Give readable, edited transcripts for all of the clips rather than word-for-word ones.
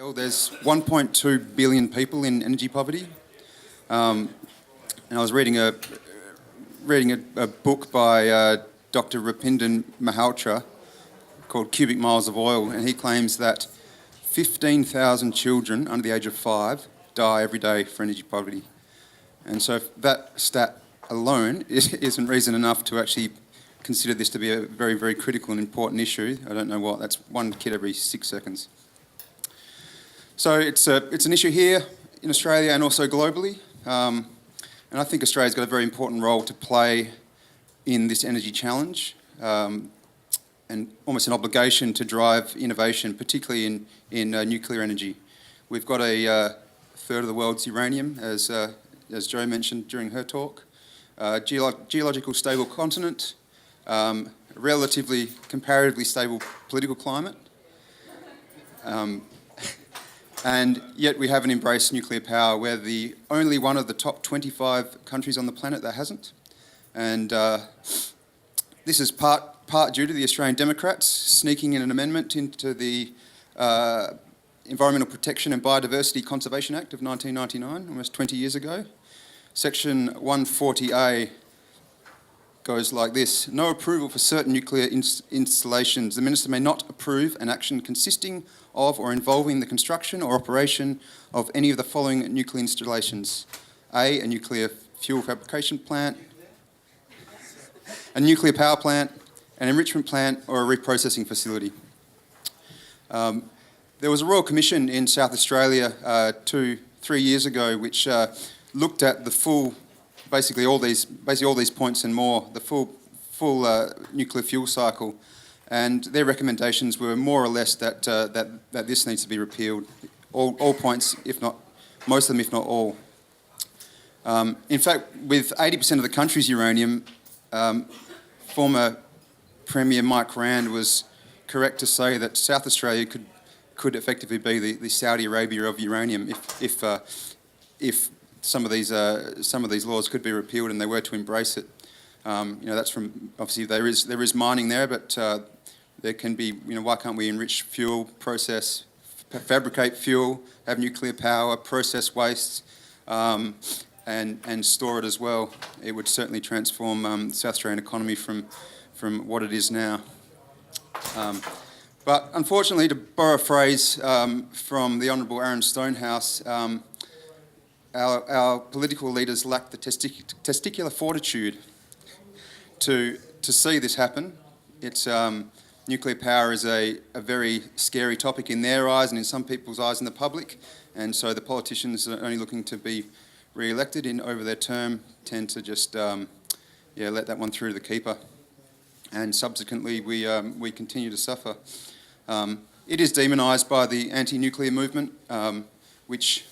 Well, there's 1.2 billion people in energy poverty. And I was reading a book by Dr. Rapindan Malhotra called Cubic Miles of Oil, and he claims that 15,000 children under the age of 5 die every day for energy poverty. And so that stat alone isn't reason enough to actually consider this to be a very, very critical and important issue. I don't know what, that's one kid every 6 seconds. So it's an issue here in Australia and also globally. And I think Australia's got a very important role to play in this energy challenge, and almost an obligation to drive innovation, particularly in nuclear energy. We've got a third of the world's uranium, as Jo mentioned during her talk. Geological stable continent, relatively, comparatively stable political climate. And yet we haven't embraced nuclear power. We're the only one of the top 25 countries on the planet that hasn't. And this is part due to the Australian Democrats sneaking in an amendment into the Environmental Protection and Biodiversity Conservation Act of 1999, almost 20 years ago. Section 140A goes like this: no approval for certain nuclear installations. The Minister may not approve an action consisting of or involving the construction or operation of any of the following nuclear installations. A nuclear fuel fabrication plant, a nuclear power plant, an enrichment plant, or a reprocessing facility. There was a Royal Commission in South Australia 2-3 years ago which looked at the full, basically all these points and more, the full nuclear fuel cycle, and their recommendations were more or less that this needs to be repealed. All points, if not most of them, if not all. In fact, with 80% of the country's uranium, former Premier Mike Rand was correct to say that South Australia could effectively be the Saudi Arabia of uranium if some of these laws could be repealed and they were to embrace it. That's from, obviously there is mining there, but there can be, why can't we enrich fuel, process, fabricate fuel, have nuclear power, process wastes, and store it as well. It would certainly transform the South Australian economy from what it is now. But unfortunately, to borrow a phrase from the Honourable Aaron Stonehouse, our political leaders lack the testicular fortitude to see this happen. It's nuclear power is a very scary topic in their eyes and in some people's eyes in the public, and so the politicians are only looking to be re-elected over their term tend to just let that one through to the keeper, and subsequently we continue to suffer. It is demonised by the anti-nuclear movement, which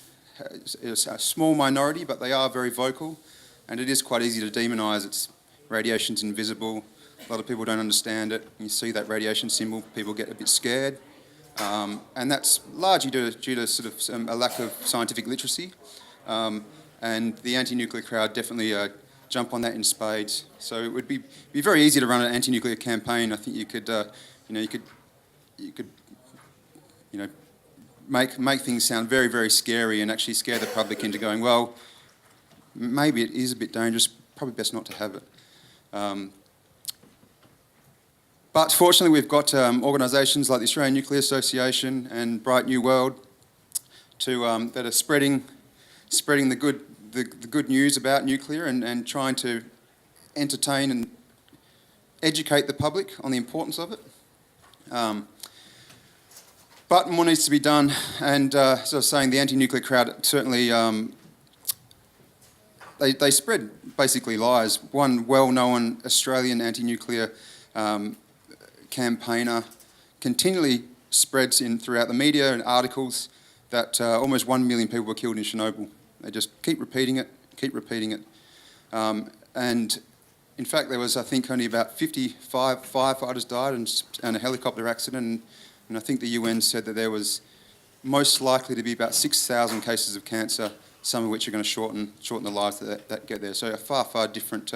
is a small minority, but they are very vocal, and it is quite easy to demonise. It's radiation's invisible. A lot of people don't understand it. You see that radiation symbol, people get a bit scared, and that's largely due to sort of a lack of scientific literacy. And the anti-nuclear crowd definitely jump on that in spades. So it would be very easy to run an anti-nuclear campaign. I think you could make things sound very, very scary and actually scare the public into going, well, maybe it is a bit dangerous, probably best not to have it. But fortunately, we've got organisations like the Australian Nuclear Association and Bright New World that are spreading the good news about nuclear and trying to entertain and educate the public on the importance of it. But more needs to be done, and as I was saying, the anti-nuclear crowd certainly they spread basically lies. One well-known Australian anti-nuclear campaigner continually spreads throughout the media and articles that almost 1 million people were killed in Chernobyl. They just keep repeating it. And in fact, there was, I think, only about 55 firefighters died in a helicopter accident, and I think the UN said that there was most likely to be about 6,000 cases of cancer, some of which are going to shorten the lives that get there. So a far different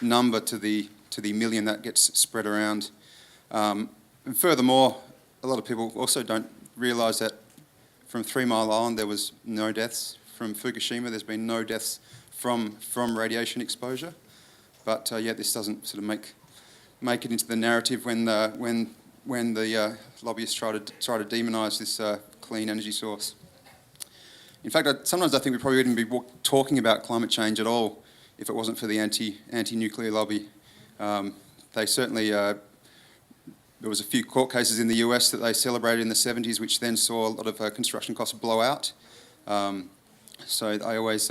number to the million that gets spread around. And furthermore, a lot of people also don't realise that From 3 Mile Island, there was no deaths. From Fukushima, there's been no deaths from radiation exposure. But yet this doesn't sort of make it into the narrative when the lobbyists try to demonise this clean energy source. In fact, sometimes I think we probably wouldn't be talking about climate change at all if it wasn't for the anti-nuclear lobby. They certainly, there was a few court cases in the US that they celebrated in the 70s, which then saw a lot of construction costs blow out. So I always,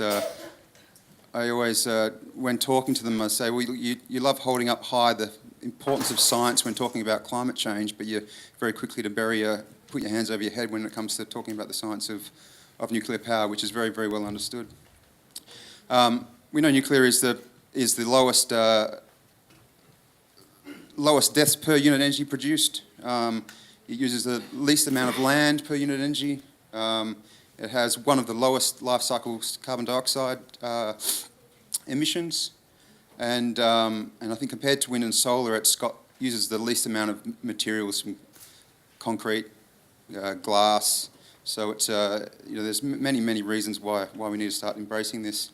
when talking to them, I say, well, you love holding up high the importance of science when talking about climate change, but you're very quickly to put your hands over your head when it comes to talking about the science of nuclear power, which is very, very well understood. We know nuclear is the lowest deaths per unit energy produced. It uses the least amount of land per unit energy. It has one of the lowest life cycle carbon dioxide emissions, and I think compared to wind and solar, uses the least amount of materials from concrete, glass. So it's there's many reasons why we need to start embracing this.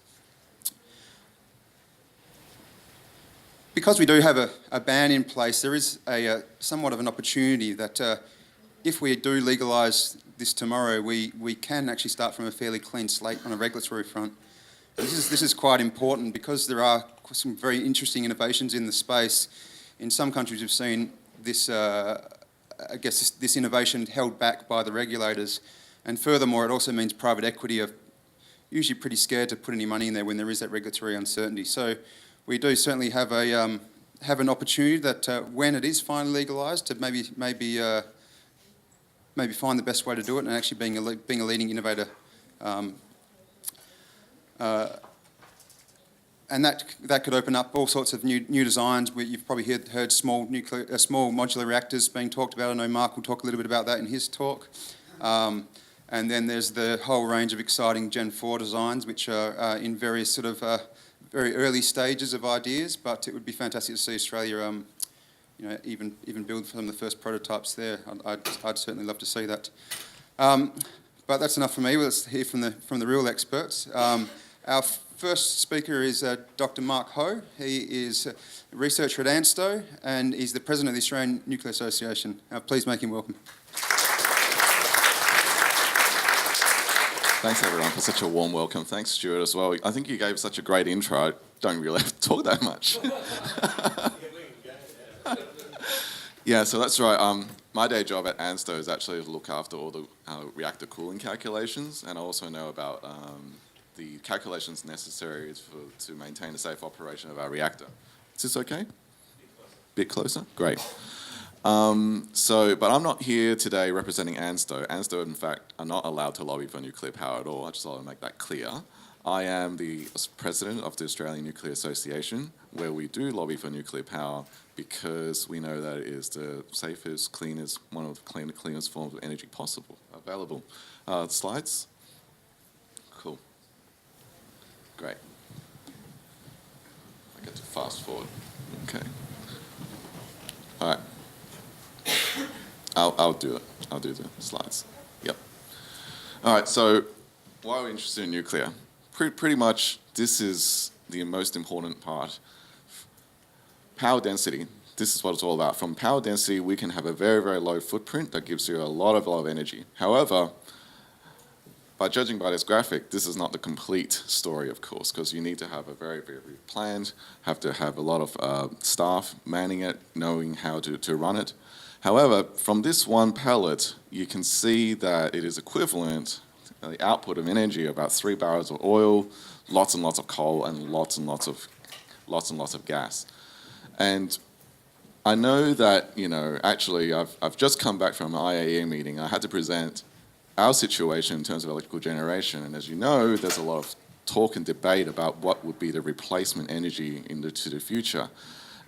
Because we do have a ban in place, there is somewhat of an opportunity that if we do legalise this tomorrow, we can actually start from a fairly clean slate on a regulatory front. This is quite important because there are some very interesting innovations in the space. In some countries, we've seen this, this innovation held back by the regulators. And furthermore, it also means private equity are usually pretty scared to put any money in there when there is that regulatory uncertainty. So we do certainly have an opportunity that when it is finally legalised, to maybe find the best way to do it, and actually being a leading innovator. And that could open up all sorts of new designs. You've probably heard small modular reactors being talked about. I know Mark will talk a little bit about that in his talk. And then there's the whole range of exciting Gen 4 designs, which are in various sort of very early stages of ideas. But it would be fantastic to see Australia, even build some of the first prototypes there. I'd certainly love to see that. But that's enough for me. Let's hear from the real experts. Our first speaker is Dr. Mark Ho. He is a researcher at ANSTO and he's the president of the Australian Nuclear Association. Please make him welcome. Thanks everyone for such a warm welcome. Thanks Stuart as well. I think you gave such a great intro. I don't really have to talk that much. Yeah, so that's right. My day job at ANSTO is actually to look after all the reactor cooling calculations, and I also know about the calculations necessary to maintain a safe operation of our reactor. Is this okay? Bit closer? Great. But I'm not here today representing ANSTO. ANSTO, in fact, are not allowed to lobby for nuclear power at all. I just want to make that clear. I am the president of the Australian Nuclear Association, where we do lobby for nuclear power because we know that it is the safest, cleanest, one of the cleanest forms of energy available. Slides? Cool. Great. I get to fast forward. Okay. All right. I'll do it. I'll do the slides. Yep. All right, so why are we interested in nuclear? Pretty much this is the most important part. Power density. This is what it's all about. From power density, we can have a very, very low footprint that gives you a lot of energy. However, by judging by this graphic, this is not the complete story, of course, because you need to have a very, very planned, have to have a lot of staff manning it, knowing how to run it. However, from this one pellet, you can see that it is equivalent, the output of energy, about 3 barrels of oil, lots and lots of coal, and lots and lots of gas. And I know that, actually I've just come back from an IAEA meeting. I had to present our situation in terms of electrical generation. And as you know, there's a lot of talk and debate about what would be the replacement energy into the future.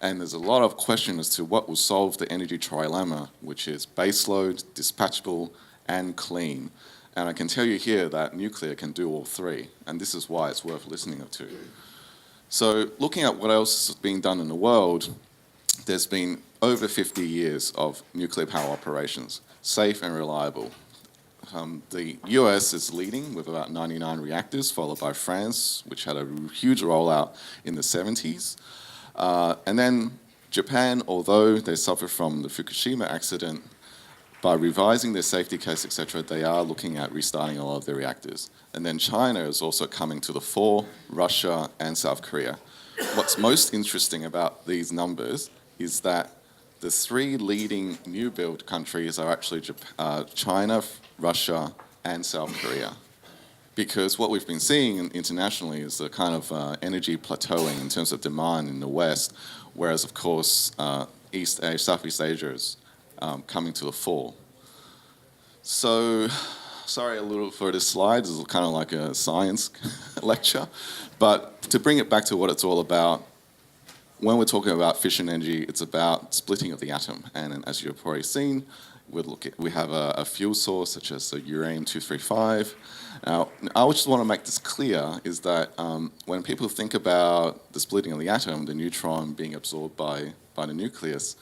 And there's a lot of question as to what will solve the energy trilemma, which is baseload, dispatchable, and clean. And I can tell you here that nuclear can do all three, and this is why it's worth listening to. So looking at what else is being done in the world, there's been over 50 years of nuclear power operations, safe and reliable. the US is leading with about 99 reactors, followed by France, which had a huge rollout in the 70s. And then Japan, although they suffered from the Fukushima accident, by revising their safety case, etc., they are looking at restarting a lot of their reactors. And then China is also coming to the fore, Russia and South Korea. What's most interesting about these numbers is that the three leading new build countries are actually China, Russia, and South Korea. Because what we've been seeing internationally is a kind of energy plateauing in terms of demand in the West, whereas, of course, Southeast Asia is coming to the fore. So, sorry a little for this slide. This is kind of like a science lecture. But to bring it back to what it's all about, when we're talking about fission energy, it's about splitting of the atom. And as you've already seen, we have a fuel source such as the uranium-235. Now, I just want to make this clear is that when people think about the splitting of the atom, the neutron being absorbed by the nucleus,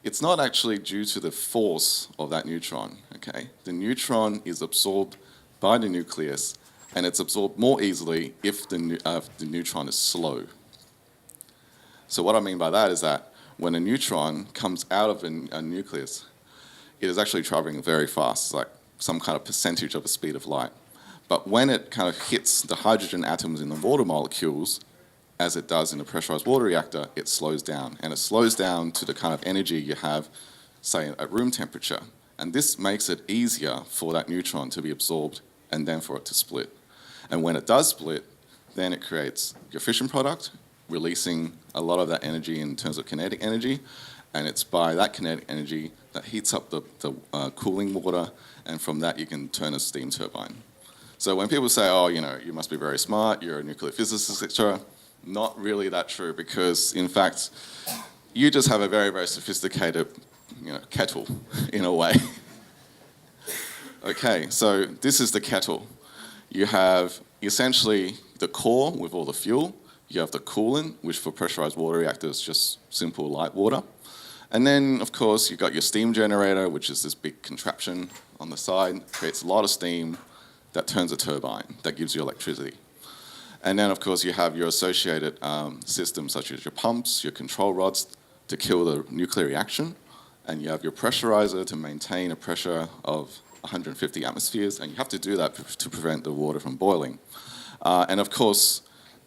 it's not actually due to the force of that neutron, okay? The neutron is absorbed by the nucleus, and it's absorbed more easily if the neutron is slow. So what I mean by that is that when a neutron comes out of a nucleus, it is actually traveling very fast, it's like some kind of percentage of the speed of light. But when it kind of hits the hydrogen atoms in the water molecules, as it does in a pressurized water reactor, it slows down. And it slows down to the kind of energy you have, say, at room temperature. And this makes it easier for that neutron to be absorbed and then for it to split. And when it does split, then it creates your fission product, releasing a lot of that energy in terms of kinetic energy. And it's by that kinetic energy that heats up the cooling water, and from that you can turn a steam turbine. So when people say, oh, you must be very smart, you're a nuclear physicist, etc., not really that true, because in fact, you just have a very, very sophisticated, kettle in a way. Okay, so this is the kettle. You have essentially the core with all the fuel. You have the coolant, which for pressurized water reactors is just simple light water. And then, of course, you've got your steam generator, which is this big contraption on the side, creates a lot of steam that turns a turbine, that gives you electricity. And then, of course, you have your associated systems, such as your pumps, your control rods, to kill the nuclear reaction. And you have your pressurizer to maintain a pressure of 150 atmospheres. And you have to do that to prevent the water from boiling. And, of course,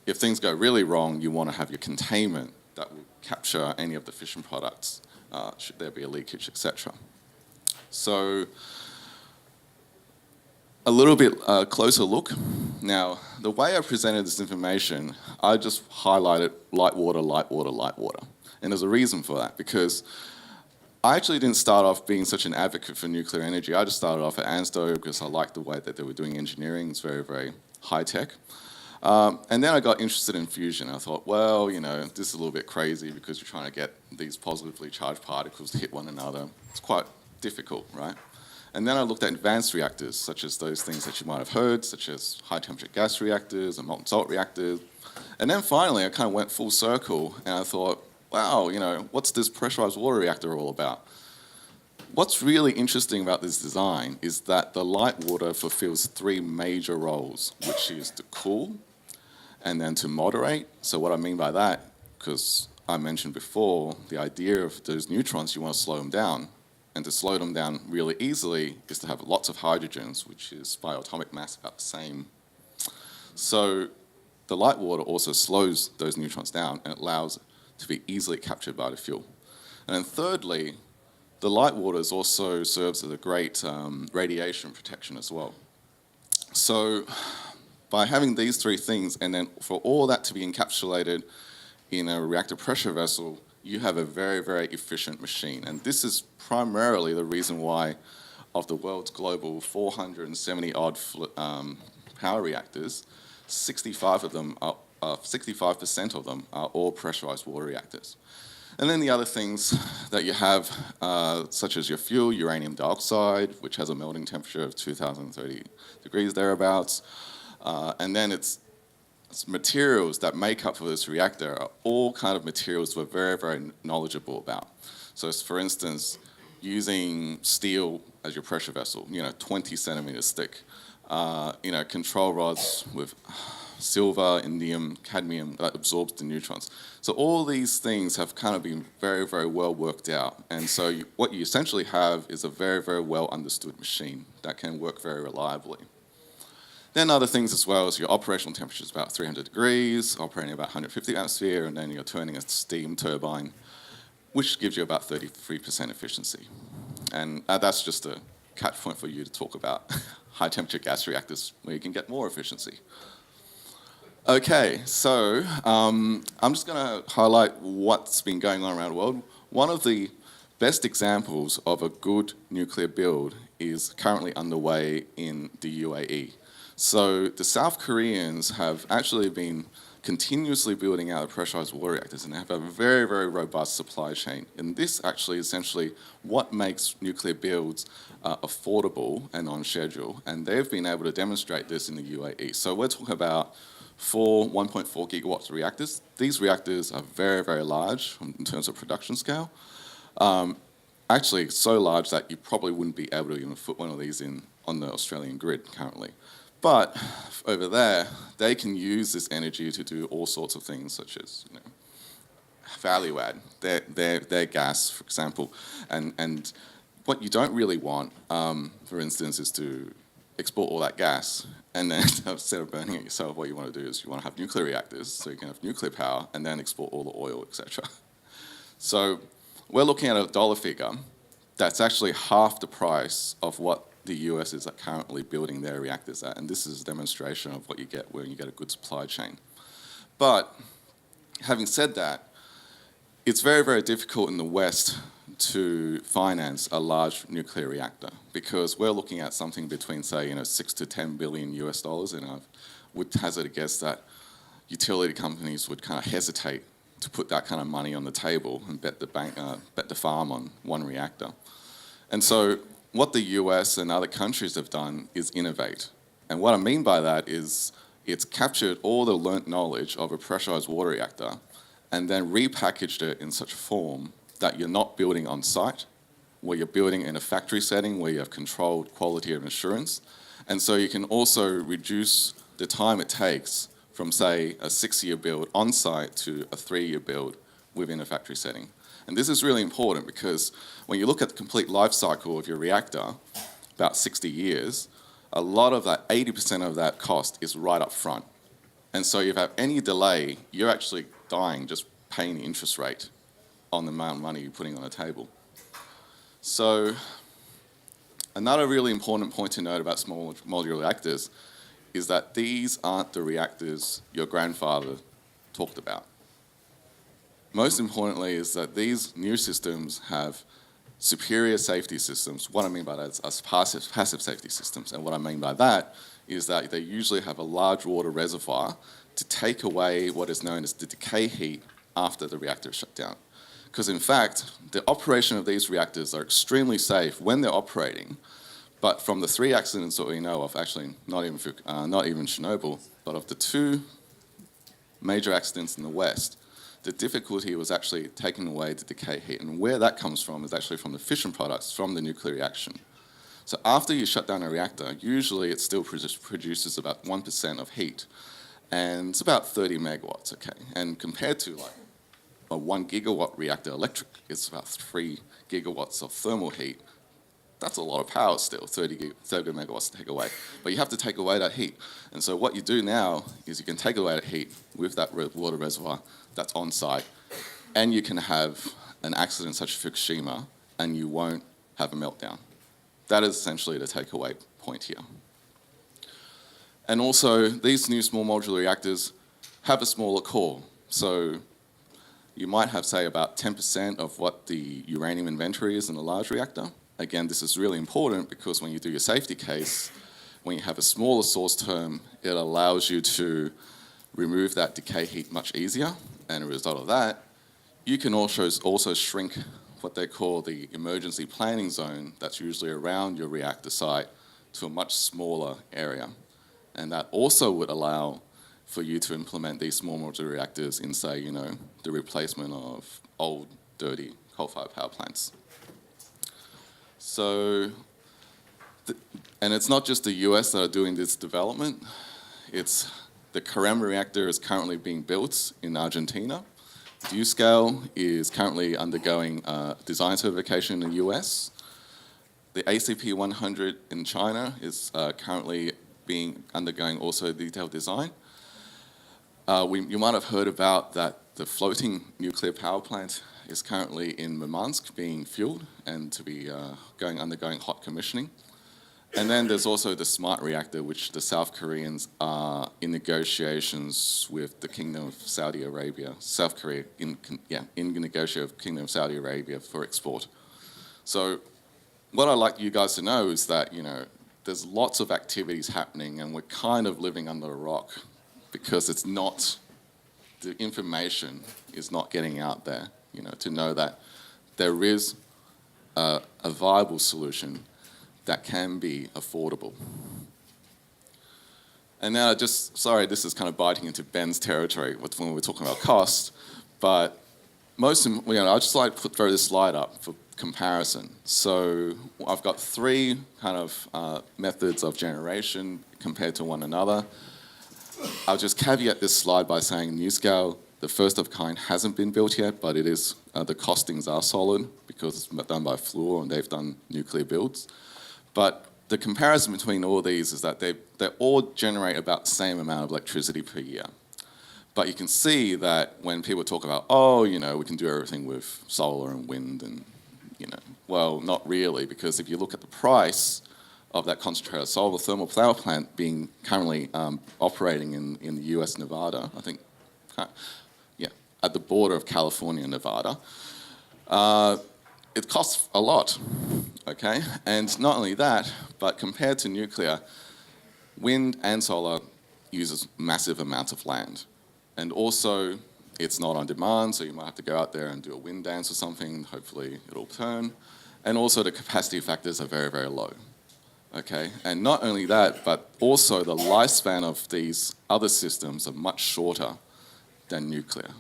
if things go really wrong, you want to have your containment that will capture any of the fission products, should there be a leakage, etc. So, a little bit closer look. Now, the way I presented this information, I just highlighted light water, light water, light water. And there's a reason for that, because I actually didn't start off being such an advocate for nuclear energy. I just started off at ANSTO because I liked the way that they were doing engineering. It's very, very high tech. And then I got interested in fusion. I thought, well, this is a little bit crazy because you're trying to get these positively charged particles to hit one another. It's quite difficult, right? And then I looked at advanced reactors, such as those things that you might have heard, such as high-temperature gas reactors and molten salt reactors. And then finally, I kind of went full circle, and I thought, wow, what's this pressurized water reactor all about? What's really interesting about this design is that the light water fulfills three major roles, which is to cool and then to moderate. So what I mean by that, because I mentioned before, the idea of those neutrons, you want to slow them down. And to slow them down really easily is to have lots of hydrogens, which is by atomic mass about the same. So the light water also slows those neutrons down and it allows it to be easily captured by the fuel. And then thirdly, the light water also serves as a great radiation protection as well. So by having these three things, and then for all that to be encapsulated in a reactor pressure vessel, you have a very, very efficient machine. And this is primarily the reason why of the world's global 470-odd power reactors, 65% of them are all pressurized water reactors. And then the other things that you have, such as your fuel, uranium dioxide, which has a melting temperature of 2,030 degrees thereabouts. And then it's materials that make up for this reactor are all kind of materials we're very, very knowledgeable about. So for instance, using steel as your pressure vessel, 20 centimeters thick. Control rods with silver, indium, cadmium that absorbs the neutrons. So all these things have kind of been very, very well worked out. And so what you essentially have is a very, very well understood machine that can work very reliably. Then other things as well as your operational temperature is about 300 degrees, operating about 150 atmosphere, and then you're turning a steam turbine, which gives you about 33% efficiency. And that's just a catch point for you to talk about high temperature gas reactors where you can get more efficiency. Okay, so I'm just going to highlight what's been going on around the world. One of the best examples of a good nuclear build is currently underway in the UAE. So the South Koreans have actually been continuously building out pressurized water reactors, and they have a very, very robust supply chain. And this actually is essentially what makes nuclear builds affordable and on schedule. And they've been able to demonstrate this in the UAE. So we're talking about 1.4 gigawatts of reactors. These reactors are very, very large in terms of production scale. Actually, so large that you probably wouldn't be able to even put one of these on the Australian grid currently. But over there, they can use this energy to do all sorts of things, such as value add, their gas, for example. And what you don't really want, for instance, is to export all that gas, and then instead of burning it yourself, what you want to do is you want to have nuclear reactors, so you can have nuclear power, and then export all the oil, etc. So we're looking at a dollar figure that's actually half the price of what the US is currently building their reactors at, and this is a demonstration of what you get when you get a good supply chain. But having said that, it's very, very difficult in the West to finance a large nuclear reactor because we're looking at something between, say, 6 to 10 billion US dollars, and I would hazard a guess that utility companies would kind of hesitate to put that kind of money on the table and bet the farm on one reactor. And so what the US and other countries have done is innovate. And what I mean by that is it's captured all the learnt knowledge of a pressurized water reactor and then repackaged it in such a form that you're not building on site, where you're building in a factory setting where you have controlled quality and assurance. And so you can also reduce the time it takes from, say, a 6-year build on site to a 3-year build within a factory setting. And this is really important because when you look at the complete life cycle of your reactor, about 60 years, a lot of that, 80% of that cost is right up front. And so if you have any delay, you're actually dying just paying the interest rate on the amount of money you're putting on the table. So another really important point to note about small modular reactors is that these aren't the reactors your grandfather talked about. Most importantly is that these new systems have superior safety systems. What I mean by that is passive safety systems. And what I mean by that is that they usually have a large water reservoir to take away what is known as the decay heat after the reactor is shut down. Because in fact, the operation of these reactors are extremely safe when they're operating, but from the 3 accidents that we know of, actually not even Chernobyl, but of the 2 major accidents in the West, the difficulty was actually taking away the decay heat. And where that comes from is actually from the fission products from the nuclear reaction. So after you shut down a reactor, usually it still produces about 1% of heat. And it's about 30 megawatts, okay? And compared to like a 1 gigawatt reactor electric, it's about 3 gigawatts of thermal heat. That's a lot of power still, 30 megawatts to take away. But you have to take away that heat. And so what you do now is you can take away that heat with that water reservoir that's on site, and you can have an accident such as Fukushima, and you won't have a meltdown. That is essentially the takeaway point here. And also, these new small modular reactors have a smaller core. So you might have, say, about 10% of what the uranium inventory is in a large reactor. Again, this is really important because when you do your safety case, when you have a smaller source term, it allows you to remove that decay heat much easier. And as a result of that, you can also shrink what they call the emergency planning zone that's usually around your reactor site to a much smaller area. And that also would allow for you to implement these small modular reactors in, say, the replacement of old, dirty coal-fired power plants. So, and it's not just the US that are doing this development. It's the Carem reactor is currently being built in Argentina. DuScale is currently undergoing design certification in the US. The ACP 100 in China is currently undergoing also detailed design. You might have heard about that the floating nuclear power plant is currently in Murmansk being fueled and to be undergoing hot commissioning. And then there's also the smart reactor, which the South Koreans are in negotiations with the Kingdom of Saudi Arabia, South Korea, in negotiation with Kingdom of Saudi Arabia for export. So what I'd like you guys to know is that, there's lots of activities happening and we're kind of living under a rock because the information is not getting out there, to know that there is a viable solution that can be affordable. And now sorry, this is kind of biting into Ben's territory when we're talking about cost, but I'd just like to throw this slide up for comparison. So I've got three kind of methods of generation compared to one another. I'll just caveat this slide by saying NuScale, the first of kind, hasn't been built yet, but it is, the costings are solid because it's done by Fluor and they've done nuclear builds. But the comparison between all these is that they all generate about the same amount of electricity per year. But you can see that when people talk about, we can do everything with solar and wind and, well, not really, because if you look at the price of that concentrated solar thermal power plant being currently operating in the US, Nevada, I think, at the border of California and Nevada, it costs a lot, okay? And not only that, but compared to nuclear, wind and solar uses massive amounts of land. And also, it's not on demand, so you might have to go out there and do a wind dance or something, hopefully it'll turn. And also the capacity factors are very, very low, okay? And not only that, but also the lifespan of these other systems are much shorter than nuclear,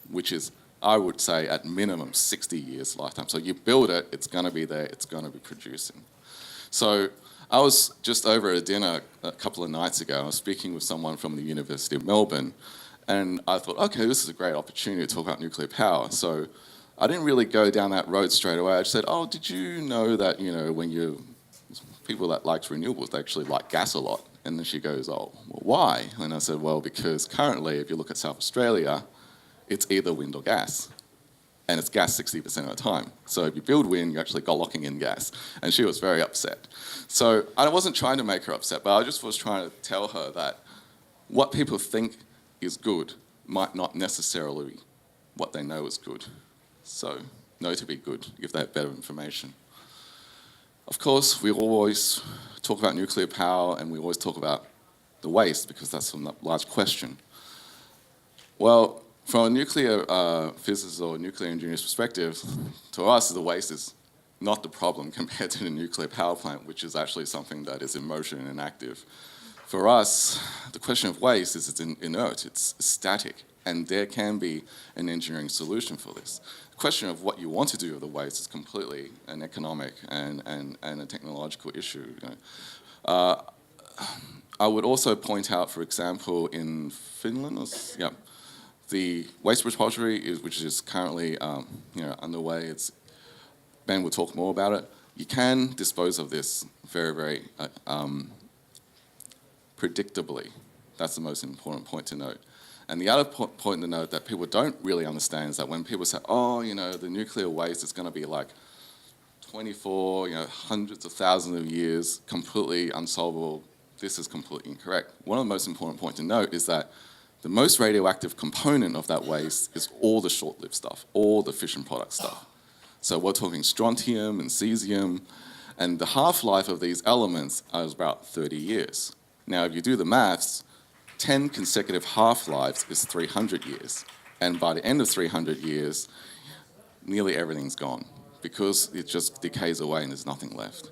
which is, I would say, at minimum 60 years lifetime. So you build it, it's gonna be there, it's gonna be producing. So I was just over at a dinner a couple of nights ago. I was speaking with someone from the University of Melbourne, and I thought, okay, this is a great opportunity to talk about nuclear power. So I didn't really go down that road straight away. I just said, did you know that, people that like renewables, they actually like gas a lot? And then she goes, well, why? And I said, well, because currently, if you look at South Australia, it's either wind or gas. And it's gas 60% of the time. So if you build wind, you're actually locking in gas. And she was very upset. So I wasn't trying to make her upset, but I just was trying to tell her that what people think is good might not necessarily be what they know is good. So know to be good if they have better information. Of course, we always talk about nuclear power and we always talk about the waste because that's a large question. Well, from a nuclear physicist or nuclear engineer's perspective, to us the waste is not the problem compared to the nuclear power plant, which is actually something that is in motion and active. For us, the question of waste is it's inert, it's static, and there can be an engineering solution for this. The question of what you want to do with the waste is completely an economic and a technological issue. I would also point out, for example, in Finland, the waste repository, which is currently underway. Ben will talk more about it. You can dispose of this very, very predictably. That's the most important point to note. And the other point to note that people don't really understand is that when people say, the nuclear waste is going to be like 24, hundreds of thousands of years, completely unsolvable, this is completely incorrect. One of the most important points to note is that the most radioactive component of that waste is all the short-lived stuff, all the fission product stuff. So we're talking strontium and cesium, and the half-life of these elements is about 30 years. Now, if you do the maths, 10 consecutive half-lives is 300 years. And by the end of 300 years, nearly everything's gone because it just decays away and there's nothing left.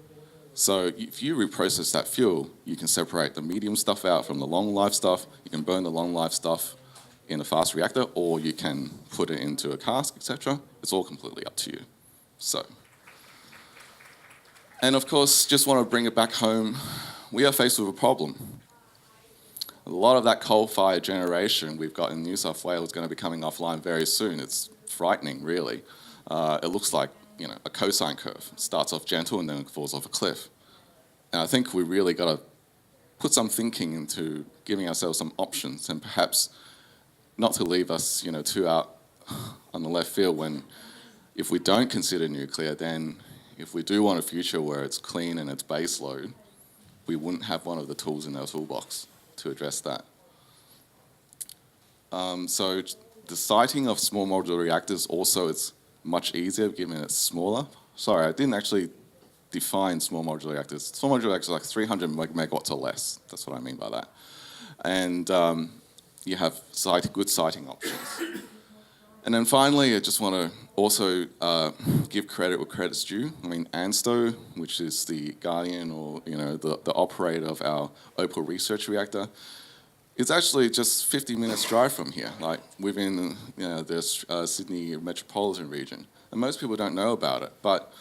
So if you reprocess that fuel, you can separate the medium stuff out from the long life stuff. You can burn the long life stuff in a fast reactor, or you can put it into a cask, etc. It's all completely up to you. So And of course, just want to bring it back home, we are faced with a problem. A lot of that coal-fired generation we've got in New South Wales is going to be coming offline very soon. It's frightening, really. It looks like, you know, a cosine curve. It starts off gentle and then it falls off a cliff. And I think we really got to put some thinking into giving ourselves some options, and perhaps not to leave us, you know, too out on the left field when, if we don't consider nuclear, then if we do want a future where it's clean and it's base load, we wouldn't have one of the tools in our toolbox to address that. So the siting of small modular reactors also is much easier given it's smaller. Sorry, I didn't actually define small modular reactors. Small modular reactors are like 300 megawatts or less. That's what I mean by that. And you have good siting options. And then finally, I just want to also give credit where credit's due. I mean, ANSTO, which is the guardian or, you know, the operator of our Opal research reactor, it's actually just 50 minutes drive from here, like within, you know, the Sydney metropolitan region. And most people don't know about it, but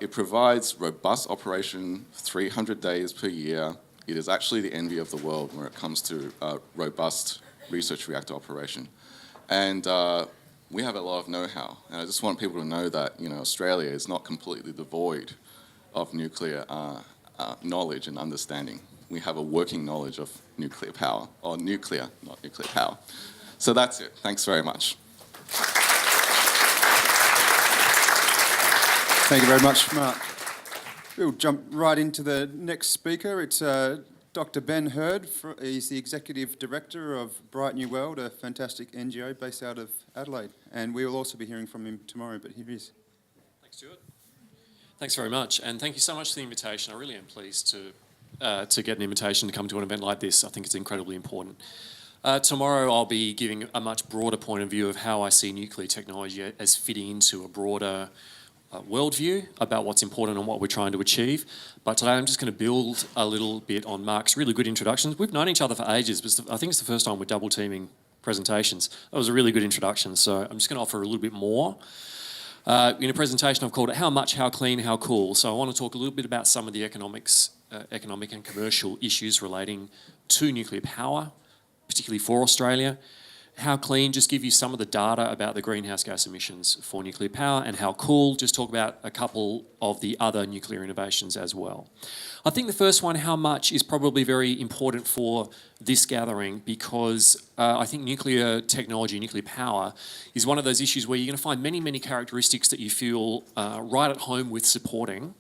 it provides robust operation 300 days per year. It is actually the envy of the world when it comes to robust research reactor operation. And we have a lot of know-how, and I just want people to know that, you know, Australia is not completely devoid of nuclear knowledge and understanding. We have a working knowledge of nuclear power, or nuclear, not nuclear power. So that's it. Thanks very much. Thank you very much, Mark. We'll jump right into the next speaker. It's Dr. Ben Hurd. He's the Executive Director of Bright New World, a fantastic NGO based out of Adelaide. And we will also be hearing from him tomorrow, but here he is. Thanks, Stuart. Thanks very much, and thank you so much for the invitation. I really am pleased to get an invitation to come to an event like this. I think it's incredibly important. Tomorrow I'll be giving a much broader point of view of how I see nuclear technology as fitting into a broader worldview about what's important and what we're trying to achieve. But today I'm just going to build a little bit on Mark's really good introductions. We've known each other for ages, but I think it's the first time we're double teaming presentations. That was a really good introduction, so I'm just going to offer a little bit more. In a presentation I've called it How Much, How Clean, How Cool. So I want to talk a little bit about some of the economic and commercial issues relating to nuclear power, particularly for Australia. How clean, just give you some of the data about the greenhouse gas emissions for nuclear power, and how cool, just talk about a couple of the other nuclear innovations as well. I think the first one, how much, is probably very important for this gathering because I think nuclear technology, nuclear power, is one of those issues where you're going to find many, many characteristics that you feel right at home with supporting.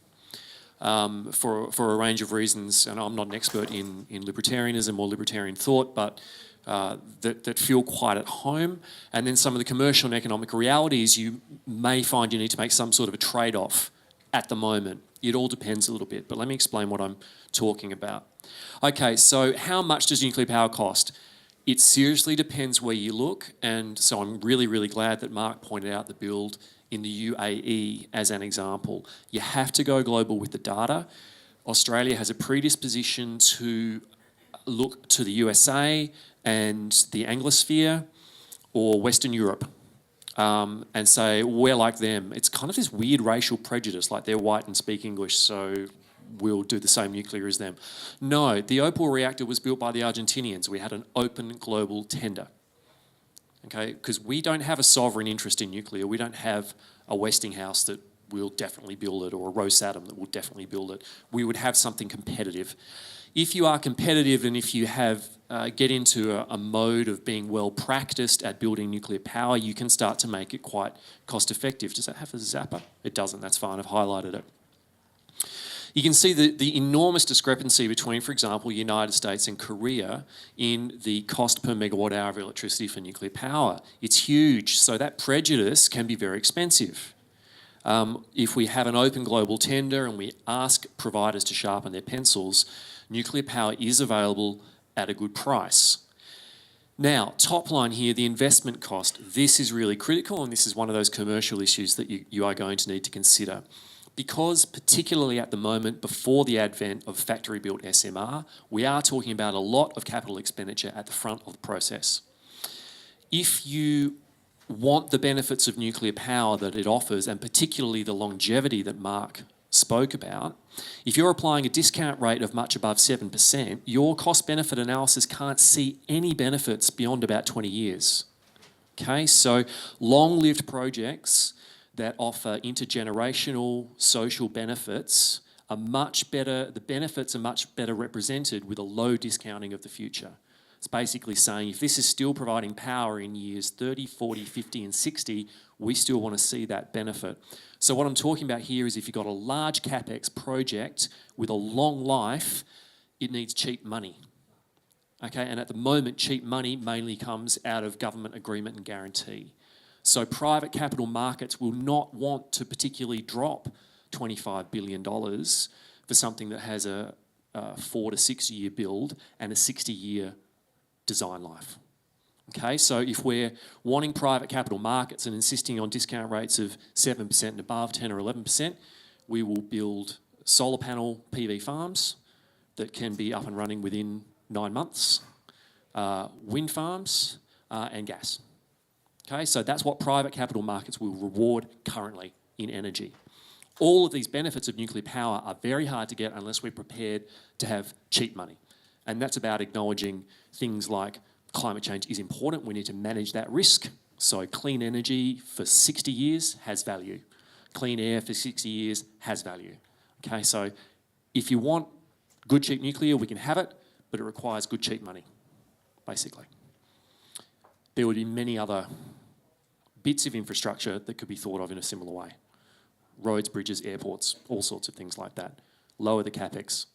For a range of reasons, and I'm not an expert in libertarianism or libertarian thought, but that feel quite at home. And then some of the commercial and economic realities you may find you need to make some sort of a trade-off at the moment. It all depends a little bit, but let me explain what I'm talking about. Okay, so how much does nuclear power cost? It seriously depends where you look, and so I'm really, really glad that Mark pointed out the build in the UAE as an example. You have to go global with the data. Australia has a predisposition to look to the USA and the Anglosphere or Western Europe and say, we're like them. It's kind of this weird racial prejudice, like they're white and speak English, so we'll do the same nuclear as them. No, the Opal reactor was built by the Argentinians. We had an open global tender. Okay, because we don't have a sovereign interest in nuclear. We don't have a Westinghouse that will definitely build it or a Rosatom that will definitely build it. We would have something competitive. If you are competitive and if you have get into a mode of being well practiced at building nuclear power, you can start to make it quite cost effective. Does that have a zapper? It doesn't, that's fine, I've highlighted it. You can see the enormous discrepancy between, for example, the United States and Korea in the cost per megawatt hour of electricity for nuclear power. It's huge, so that prejudice can be very expensive. If we have an open global tender and we ask providers to sharpen their pencils, nuclear power is available at a good price. Now, top line here, the investment cost. This is really critical, and this is one of those commercial issues that you are going to need to consider. Because particularly at the moment, before the advent of factory-built SMR, we are talking about a lot of capital expenditure at the front of the process. If you want the benefits of nuclear power that it offers, and particularly the longevity that Mark spoke about, if you're applying a discount rate of much above 7%, your cost-benefit analysis can't see any benefits beyond about 20 years. Okay, so long-lived projects that offer intergenerational social benefits are much better, the benefits are much better represented with a low discounting of the future. It's basically saying if this is still providing power in years 30, 40, 50 and 60, we still want to see that benefit. So what I'm talking about here is if you've got a large CapEx project with a long life, it needs cheap money. Okay, and at the moment, cheap money mainly comes out of government agreement and guarantee. So private capital markets will not want to particularly drop $25 billion for something that has a 4 to 6 year build and a 60-year design life. Okay, so if we're wanting private capital markets and insisting on discount rates of 7% and above, 10 or 11%, we will build solar panel PV farms that can be up and running within 9 months, wind farms and gas. Okay, so that's what private capital markets will reward currently in energy. All of these benefits of nuclear power are very hard to get unless we're prepared to have cheap money. And that's about acknowledging things like climate change is important, we need to manage that risk. So clean energy for 60 years has value. Clean air for 60 years has value. Okay, so if you want good cheap nuclear, we can have it, but it requires good cheap money, basically. There would be many other bits of infrastructure that could be thought of in a similar way. Roads, bridges, airports, all sorts of things like that. Lower the capex.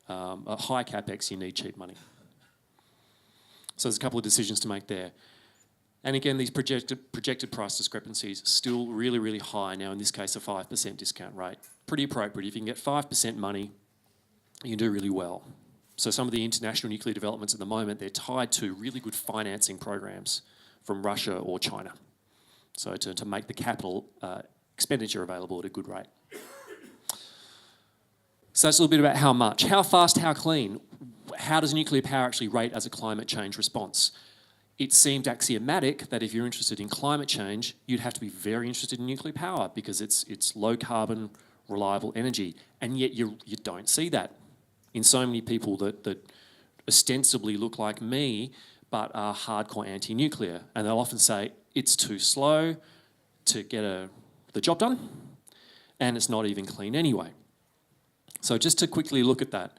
At high capex, you need cheap money. So there's a couple of decisions to make there. And again, these projected price discrepancies still really, really high now, in this case, a 5% discount rate. Pretty appropriate. If you can get 5% money, you can do really well. So some of the international nuclear developments at the moment, they're tied to really good financing programs from Russia or China. So to make the capital expenditure available at a good rate. So that's a little bit about how much. How fast, how clean? How does nuclear power actually rate as a climate change response? It seemed axiomatic that if you're interested in climate change, you'd have to be very interested in nuclear power because it's low carbon, reliable energy. And yet you don't see that in so many people that ostensibly look like me but are hardcore anti-nuclear. And they'll often say, it's too slow to get the job done, and it's not even clean anyway. So just to quickly look at that,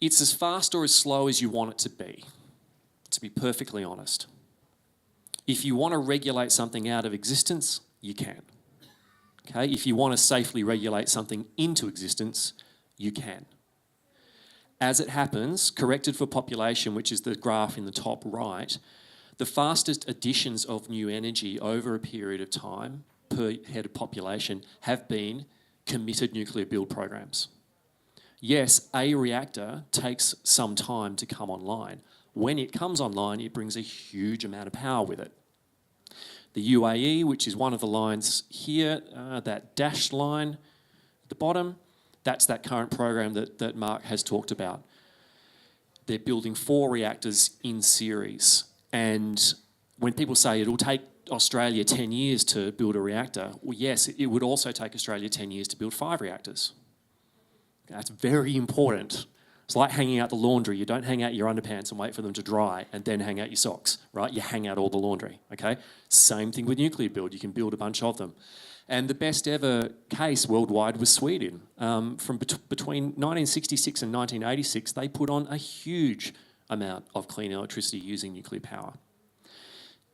it's as fast or as slow as you want it to be perfectly honest. If you want to regulate something out of existence, you can. Okay? If you want to safely regulate something into existence, you can. As it happens, corrected for population, which is the graph in the top right, the fastest additions of new energy over a period of time per head of population have been committed nuclear build programs. Yes, a reactor takes some time to come online. When it comes online, it brings a huge amount of power with it. The UAE, which is one of the lines here, that dashed line at the bottom, that's that current program that Mark has talked about. They're building 4 reactors in series. And when people say it'll take Australia 10 years to build a reactor, well, yes, it would also take Australia 10 years to build 5 reactors. That's very important. It's like hanging out the laundry. You don't hang out your underpants and wait for them to dry and then hang out your socks, right? You hang out all the laundry, okay? Same thing with nuclear build. You can build a bunch of them. And the best ever case worldwide was Sweden. Between 1966 and 1986, they put on a huge amount of clean electricity using nuclear power.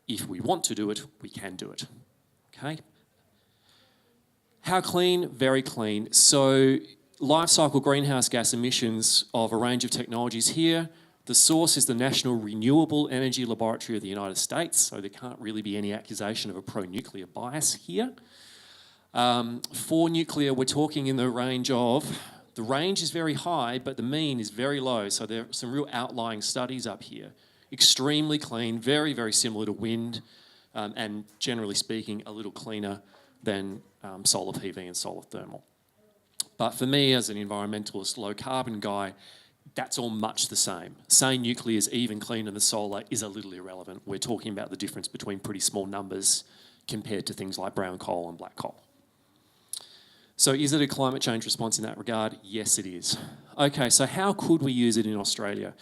If we want to do it, we can do it, okay? How clean? Very clean. So life cycle greenhouse gas emissions of a range of technologies here. The source is the National Renewable Energy Laboratory of the United States, so there can't really be any accusation of a pro-nuclear bias here. For nuclear, we're talking in the range is very high, but the mean is very low, so there are some real outlying studies up here. Extremely clean, very, very similar to wind, and generally speaking, a little cleaner than solar PV and solar thermal. But for me, as an environmentalist, low carbon guy, that's all much the same. Saying nuclear is even cleaner than solar is a little irrelevant. We're talking about the difference between pretty small numbers compared to things like brown coal and black coal. So is it a climate change response in that regard? Yes, it is. Okay, so how could we use it in Australia?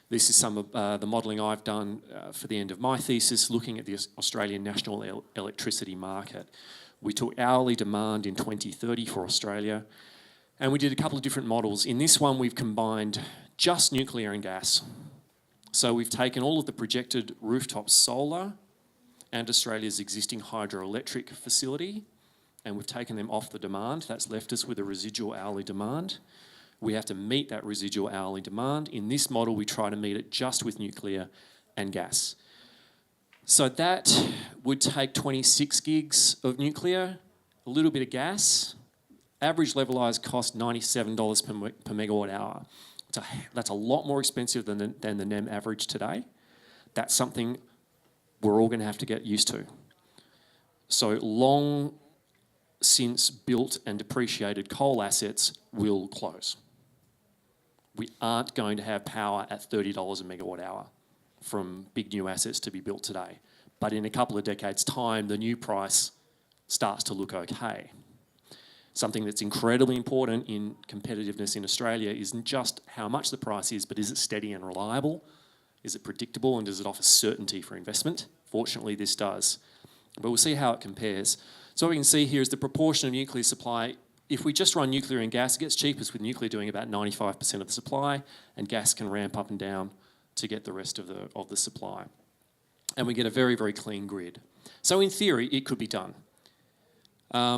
This is some of the modelling I've done for the end of my thesis, looking at the Australian national electricity market. We took hourly demand in 2030 for Australia, and we did a couple of different models. In this one, we've combined just nuclear and gas. So we've taken all of the projected rooftop solar and Australia's existing hydroelectric facility, and we've taken them off the demand. That's left us with a residual hourly demand. We have to meet that residual hourly demand. In this model, we try to meet it just with nuclear and gas. So that would take 26 gigs of nuclear, a little bit of gas. Average levelised cost $97 per megawatt hour. That's a lot more expensive than the NEM average today. That's something we're all going to have to get used to. So long since built and depreciated coal assets will close. We aren't going to have power at $30 a megawatt hour from big new assets to be built today. But in a couple of decades' time, the new price starts to look okay. Something that's incredibly important in competitiveness in Australia isn't just how much the price is, but is it steady and reliable? Is it predictable, and does it offer certainty for investment? Fortunately, this does. But we'll see how it compares. So what we can see here is the proportion of nuclear supply. If we just run nuclear and gas, it gets cheapest with nuclear doing about 95% of the supply, and gas can ramp up and down to get the rest of the supply. And we get a very, very clean grid. So in theory, it could be done. I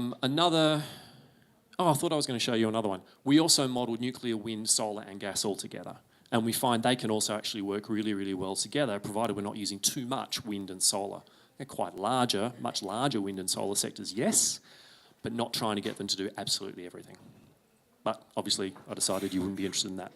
thought I was going to show you another one. We also modelled nuclear, wind, solar and gas all together. And we find they can also actually work really, really well together, provided we're not using too much wind and solar. They're quite larger, much larger wind and solar sectors, yes, but not trying to get them to do absolutely everything. But obviously, I decided you wouldn't be interested in that.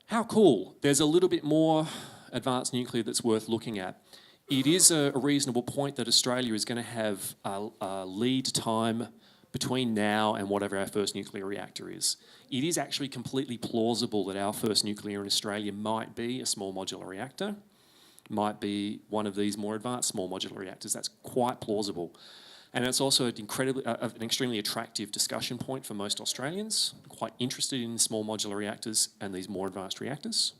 How cool. There's a little bit more advanced nuclear that's worth looking at. It is a reasonable point that Australia is going to have a lead time between now and whatever our first nuclear reactor is. It is actually completely plausible that our first nuclear in Australia might be a small modular reactor, might be one of these more advanced small modular reactors. That's quite plausible. And it's also an extremely attractive discussion point for most Australians, quite interested in small modular reactors and these more advanced reactors.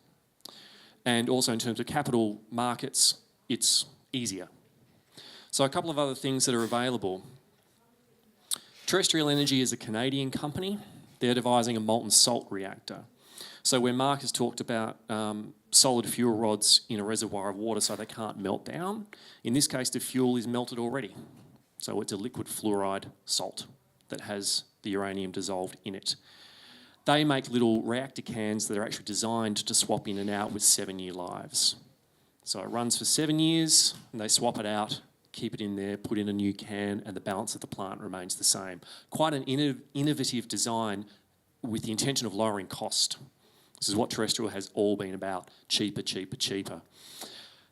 And also in terms of capital markets, it's easier. So a couple of other things that are available. Terrestrial Energy is a Canadian company. They're devising a molten salt reactor. So where Mark has talked about solid fuel rods in a reservoir of water so they can't melt down, in this case the fuel is melted already. So it's a liquid fluoride salt that has the uranium dissolved in it. They make little reactor cans that are actually designed to swap in and out with 7-year lives. So it runs for 7 years and they swap it out, keep it in there, put in a new can, and the balance of the plant remains the same. Quite an innovative design with the intention of lowering cost. This is what terrestrial has all been about, cheaper, cheaper, cheaper.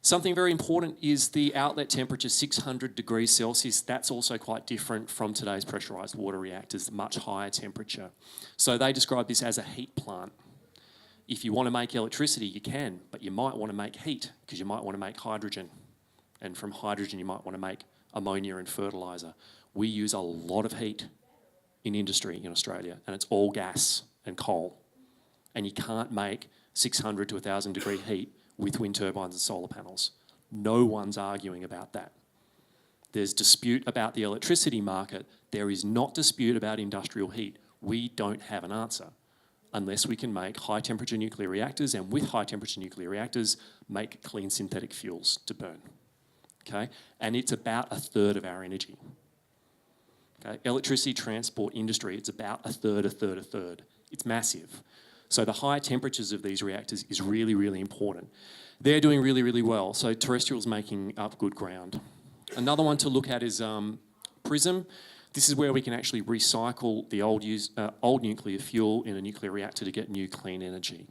Something very important is the outlet temperature, 600 degrees Celsius. That's also quite different from today's pressurised water reactors, much higher temperature. So they describe this as a heat plant. If you want to make electricity, you can, but you might want to make heat because you might want to make hydrogen. And from hydrogen, you might want to make ammonia and fertiliser. We use a lot of heat in industry in Australia, and it's all gas and coal. And you can't make 600 to 1,000 degree heat with wind turbines and solar panels. No one's arguing about that. There's dispute about the electricity market. There is not dispute about industrial heat. We don't have an answer unless we can make high temperature nuclear reactors, and with high temperature nuclear reactors, make clean synthetic fuels to burn. Okay? And it's about a third of our energy. Okay? Electricity transport industry, it's about a third. It's massive. So the high temperatures of these reactors is really, really important. They're doing really, really well. So terrestrial's making up good ground. Another one to look at is PRISM. This is where we can actually recycle the old nuclear fuel in a nuclear reactor to get new clean energy.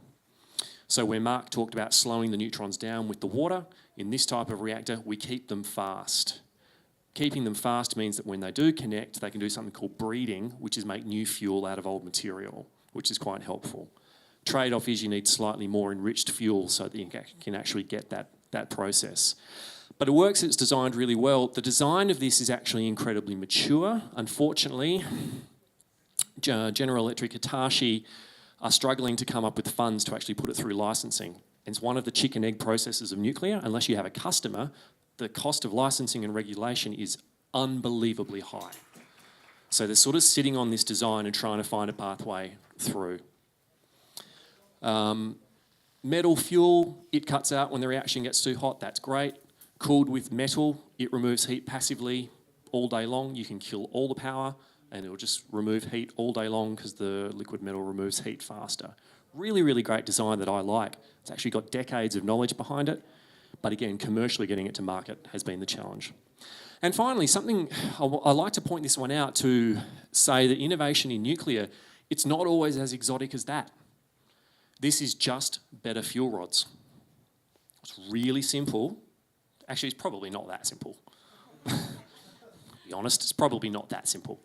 So where Mark talked about slowing the neutrons down with the water, in this type of reactor, we keep them fast. Keeping them fast means that when they do connect, they can do something called breeding, which is make new fuel out of old material, which is quite helpful. Trade-off is you need slightly more enriched fuel so that you can actually get that process. But it works, it's designed really well. The design of this is actually incredibly mature. Unfortunately, General Electric Hitachi are struggling to come up with funds to actually put it through licensing. It's one of the chicken egg processes of nuclear. Unless you have a customer, the cost of licensing and regulation is unbelievably high. So they're sort of sitting on this design and trying to find a pathway through. Metal fuel, it cuts out when the reaction gets too hot, that's great. Cooled with metal, it removes heat passively all day long. You can kill all the power and it'll just remove heat all day long because the liquid metal removes heat faster. Really, really great design that I like. It's actually got decades of knowledge behind it. But again, commercially getting it to market has been the challenge. And finally, something I like to point this one out to say that innovation in nuclear, it's not always as exotic as that. This is just better fuel rods. It's really simple. Actually, it's probably not that simple. To be honest, it's probably not that simple.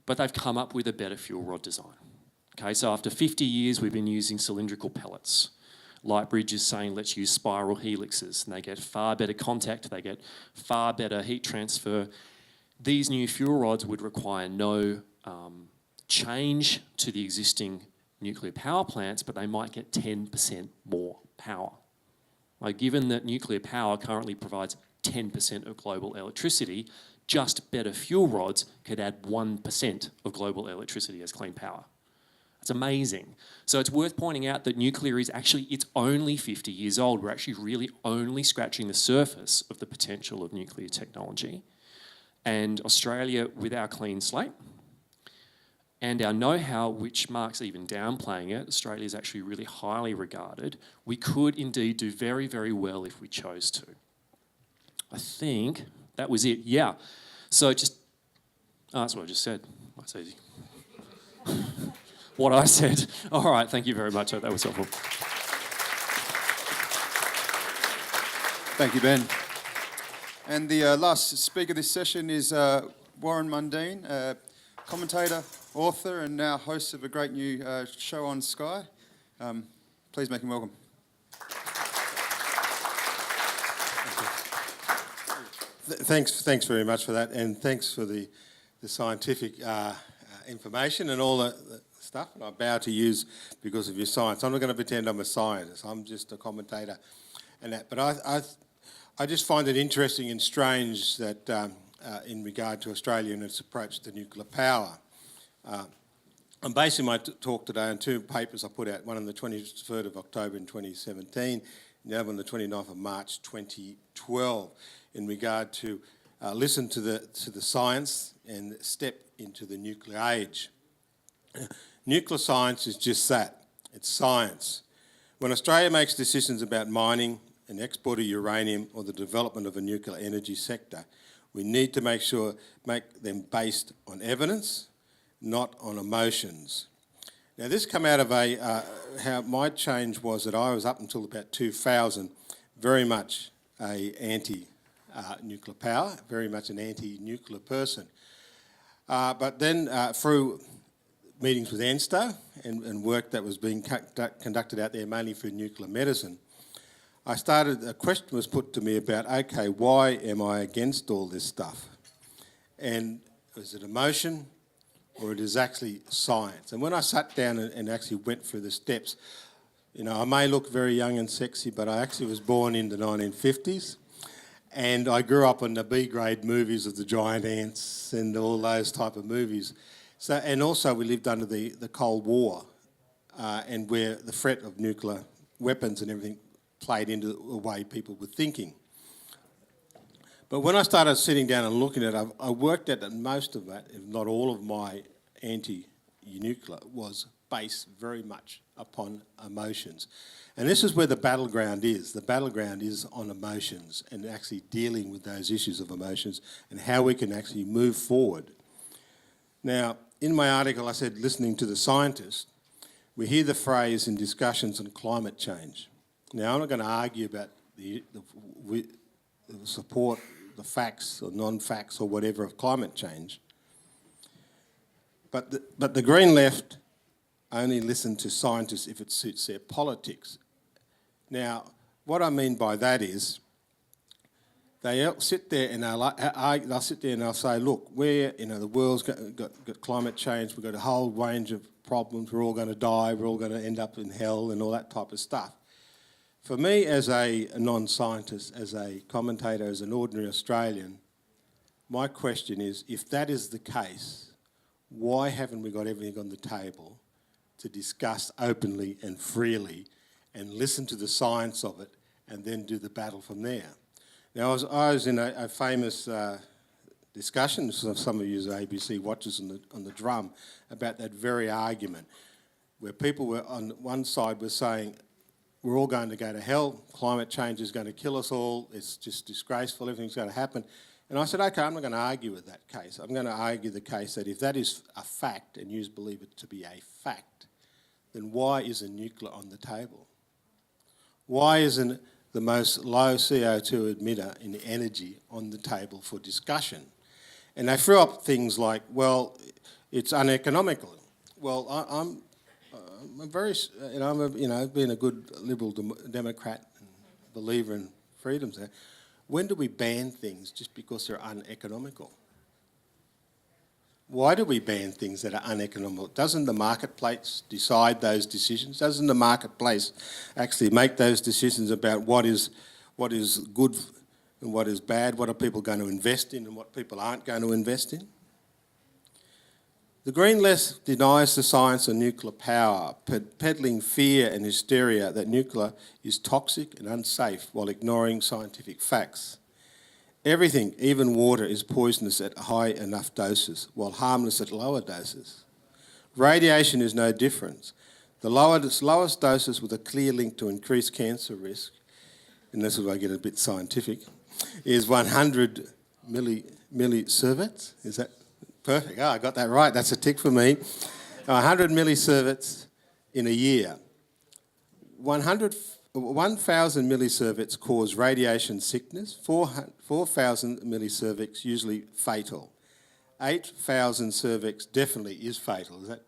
But they've come up with a better fuel rod design. Okay, so after 50 years, we've been using cylindrical pellets. Lightbridge is saying let's use spiral helixes, and they get far better contact, they get far better heat transfer. These new fuel rods would require no change to the existing nuclear power plants, but they might get 10% more power. Now, given that nuclear power currently provides 10% of global electricity, just better fuel rods could add 1% of global electricity as clean power. It's amazing. So it's worth pointing out that nuclear is actually, it's only 50 years old. We're actually really only scratching the surface of the potential of nuclear technology. And Australia, with our clean slate and our know-how, which Mark's even downplaying it, Australia is actually really highly regarded. We could indeed do very, very well if we chose to. I think that was it, yeah. So just, that's what I just said. That's easy. What I said. All right, thank you very much. That was helpful. Thank you, Ben. And the last speaker this session is Warren Mundine, commentator, author, and now host of a great new show on Sky. Please make him welcome. Thanks very much for that, and thanks for the scientific information and all the stuff that I bow to use because of your science. I'm not going to pretend I'm a scientist. I'm just a commentator and that. But I just find it interesting and strange that in regard to Australia and its approach to nuclear power. I'm basing my talk today on two papers I put out, one on the 23rd of October in 2017 and the other on the 29th of March 2012, in regard to listen to the science and step into the nuclear age. Nuclear science is just that. It's science. When Australia makes decisions about mining and export of uranium or the development of a nuclear energy sector, we need to make them based on evidence, not on emotions. Now, this come out of how my change was that I was up until about 2000 very much a anti-nuclear power, very much an anti-nuclear person. But then through meetings with ANSTO and work that was being conducted out there mainly for nuclear medicine, a question was put to me about, okay, why am I against all this stuff? And is it emotion or it is actually science? And when I sat down and actually went through the steps, you know, I may look very young and sexy, but I actually was born in the 1950s. And I grew up on the B-grade movies of the giant ants and all those type of movies. So, and also we lived under the Cold War and where the threat of nuclear weapons and everything played into the way people were thinking. But when I started sitting down and looking at it, I worked out that most of that, if not all of my anti-nuclear, was based very much upon emotions. And this is where the battleground is. The battleground is on emotions and actually dealing with those issues of emotions and how we can actually move forward. Now, in my article, I said, listening to the scientists, we hear the phrase in discussions on climate change. Now, I'm not going to argue about the support, the facts or non-facts or whatever of climate change. But the Green Left only listen to scientists if it suits their politics. Now, what I mean by that is they'll sit there and they'll sit there and they'll say, look, the world's got climate change, we've got a whole range of problems, we're all going to die, we're all going to end up in hell and all that type of stuff. For me, as a non-scientist, as a commentator, as an ordinary Australian, my question is, if that is the case, why haven't we got everything on the table to discuss openly and freely and listen to the science of it and then do the battle from there? Now, I was in a famous discussion, some of you as ABC watchers on the drum, about that very argument, where people were on one side were saying, we're all going to go to hell, climate change is going to kill us all, it's just disgraceful, everything's going to happen. And I said, okay, I'm not going to argue with that case. I'm going to argue the case that if that is a fact, and you believe it to be a fact, then why isn't nuclear on the table? Why isn't the most low CO2 emitter in energy on the table for discussion? And they threw up things like, well, it's uneconomical. Well, I'm very, being a good Liberal Democrat and believer in freedoms there, when do we ban things just because they're uneconomical? Why do we ban things that are uneconomical? Doesn't the marketplace decide those decisions? Doesn't the marketplace actually make those decisions about what is good and what is bad, what are people going to invest in and what people aren't going to invest in? The Green Left denies the science of nuclear power, peddling fear and hysteria that nuclear is toxic and unsafe while ignoring scientific facts. Everything, even water, is poisonous at high enough doses, while harmless at lower doses. Radiation is no different. The lowest doses with a clear link to increased cancer risk, and this is where I get a bit scientific, is 100 millisieverts. Is that perfect? Oh, I got that right. That's a tick for me. 100 millisieverts in a year. 1,000 millisieverts cause radiation sickness. 4,000 millisieverts usually fatal. 8,000 sieverts definitely is fatal. Is that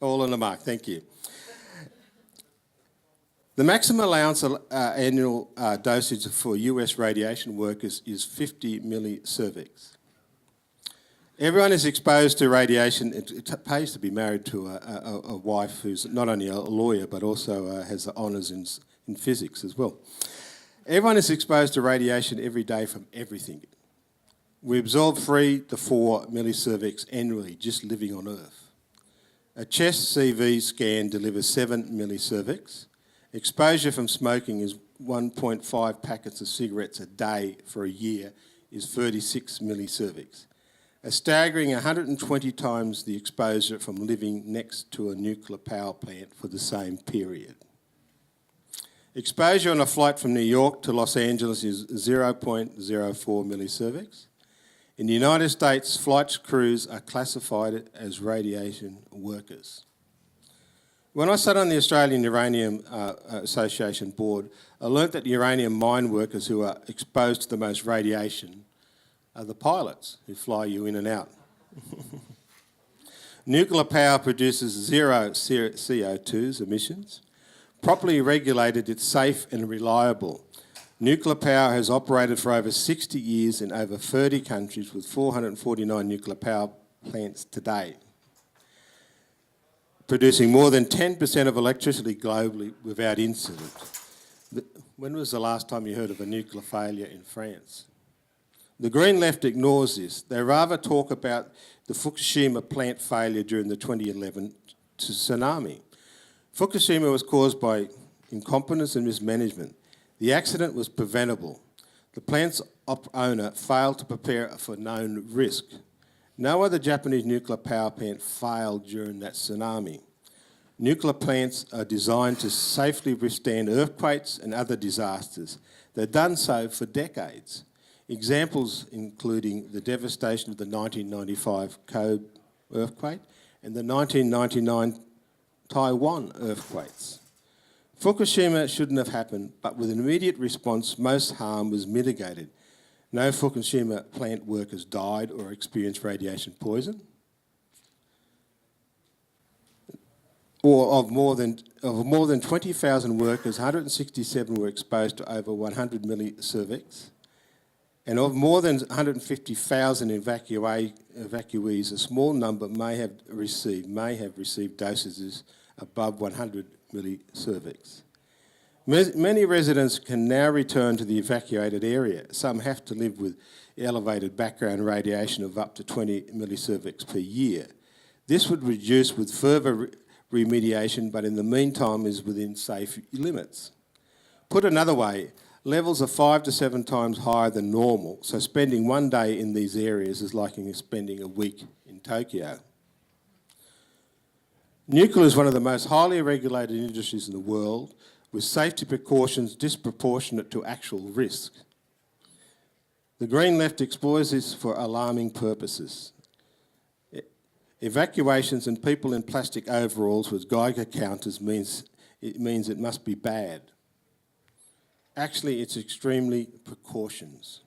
all on the mark? Thank you. The maximum allowance annual dosage for US radiation workers is 50 millisieverts. Everyone is exposed to radiation. It pays to be married to a wife who's not only a lawyer but also has the honours in physics as well. Everyone is exposed to radiation every day from everything. We absorb 3 to 4 millisieverts annually just living on Earth. A chest CV scan delivers 7 millisieverts. Exposure from smoking is 1.5 packets of cigarettes a day for a year is 36 millisieverts. A staggering 120 times the exposure from living next to a nuclear power plant for the same period. Exposure on a flight from New York to Los Angeles is 0.04 millisieverts. In the United States, flight crews are classified as radiation workers. When I sat on the Australian Uranium Association board, I learnt that uranium mine workers who are exposed to the most radiation are the pilots who fly you in and out. Nuclear power produces 0 CO2 emissions. Properly regulated, it's safe and reliable. Nuclear power has operated for over 60 years in over 30 countries with 449 nuclear power plants today, producing more than 10% of electricity globally without incident. When was the last time you heard of a nuclear failure in France? The Green Left ignores this. They rather talk about the Fukushima plant failure during the 2011 tsunami. Fukushima was caused by incompetence and mismanagement. The accident was preventable. The plant's owner failed to prepare for known risk. No other Japanese nuclear power plant failed during that tsunami. Nuclear plants are designed to safely withstand earthquakes and other disasters. They've done so for decades. Examples including the devastation of the 1995 Kobe earthquake and the 1999 Taiwan earthquakes. Fukushima shouldn't have happened, but with an immediate response, most harm was mitigated. No Fukushima plant workers died or experienced radiation poison. or of more than 20,000 workers, 167 were exposed to over 100 millicervics, and of more than 150,000 evacuees, a small number may have received dosages above 100 millicervics. Many residents can now return to the evacuated area. Some have to live with elevated background radiation of up to 20 millicervics per year. This would reduce with further remediation, but in the meantime is within safe limits. Put another way, levels are 5 to 7 times higher than normal, so spending one day in these areas is like spending a week in Tokyo. Nuclear is one of the most highly regulated industries in the world, with safety precautions disproportionate to actual risk. The Green Left exploits this for alarming purposes. Evacuations and people in plastic overalls with Geiger counters means it must be bad. Actually, it's extremely precautions.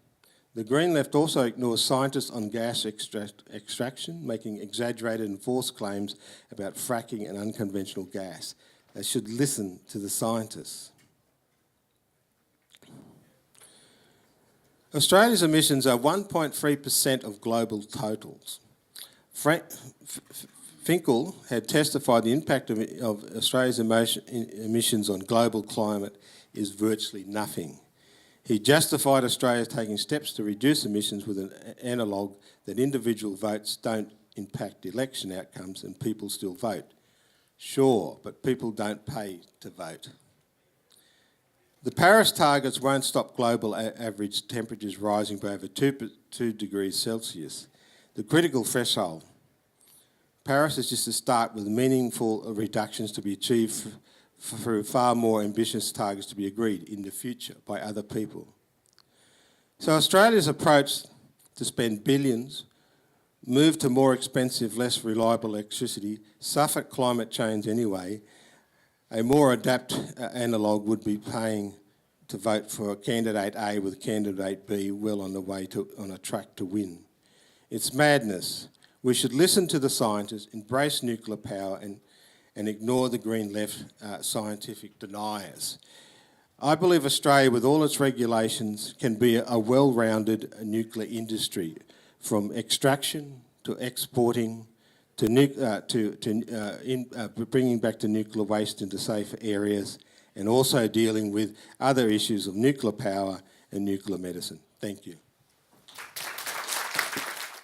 The Green Left also ignores scientists on gas extraction, making exaggerated and false claims about fracking and unconventional gas. They should listen to the scientists. Australia's emissions are 1.3% of global totals. Finkel had testified the impact of Australia's emissions on global climate is virtually nothing. He justified Australia taking steps to reduce emissions with an analogue that individual votes don't impact election outcomes and people still vote. Sure, but people don't pay to vote. The Paris targets won't stop global average temperatures rising by over 2 degrees Celsius. The critical threshold. Paris is just a start with meaningful reductions to be achieved through far more ambitious targets to be agreed in the future by other people. So Australia's approach to spend billions, move to more expensive, less reliable electricity, suffer climate change anyway. A more adept analogue would be paying to vote for candidate A with candidate B well on the way on a track to win. It's madness. We should listen to the scientists, embrace nuclear power and ignore the Green Left scientific deniers. I believe Australia, with all its regulations, can be a well-rounded nuclear industry, from extraction to exporting to bringing back the nuclear waste into safe areas, and also dealing with other issues of nuclear power and nuclear medicine. Thank you.